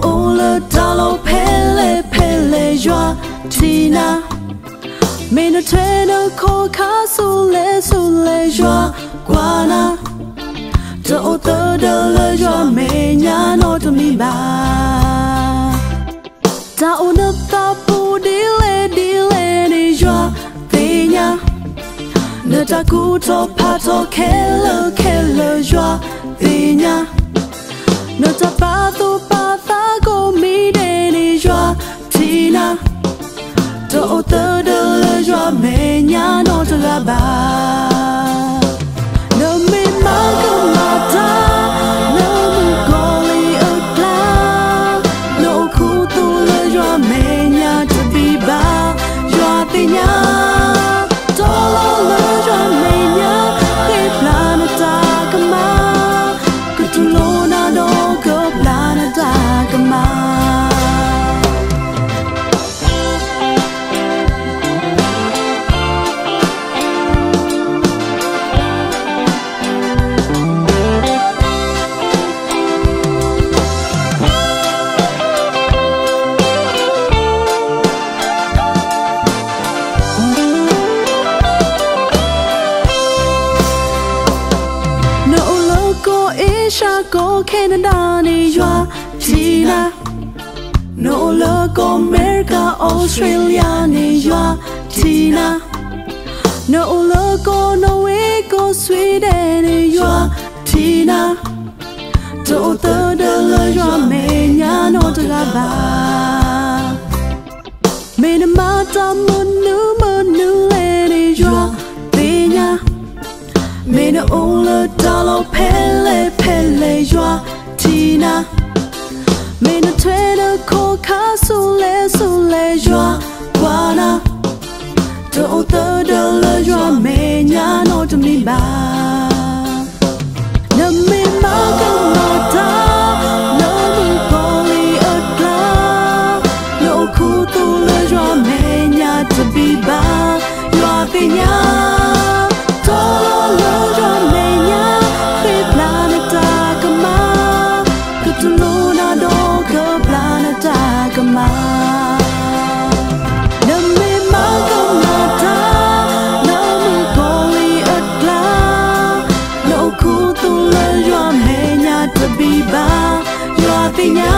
ô lơ ta lo pele joa tina mê nó thuê nó khó khá su lê joa guana Tô tơ đơ lơ joa mê nhá nó cho mi ba ta ô nấp ta pu đi lê đi joa về nhà nơ ta cu to pa to kê lơ joa về nhà nơ ta pa ta go mi đê đi joa tina Tô tơ đơ lơ joa mê nhá nó cho ga ba nơ mi má cơ mà ta nơ mu go li ơ la nô khu tu lơ joa mê nhá cho bi ba joa tê nhá Tô lo lơ joa mê nhá khi planeta kama cứ tu lo na do cơ planeta kama Go Canada ni joa Tina No lo go America Australia ni joa Tina No lo go Norway go Sweden ni joa Tina Tô tơ đơ lơ joa mê nhá nó tơ ga ba Mê nà ma ta mơ nữ lê ni joa Về nhà Mê nà ô lơ ta lo pele joa tina mê nà thuê nà khó khá su lê joa guana Tô tơ đơ lơ joa mê nhá nó cho mi ba nà mi má cơ mà ta nà mu go li ơ la nô khu tu lơ joa mê nhá cho bi ba joa về nhà Tô lo lơ joa mê nhá khi planeta tu lo na do cơ planeta kama nơ mi má cơ mà ta nơ mu go li ơ la nô khu tu lơ joa mê nhá cho bi ba joa về nhà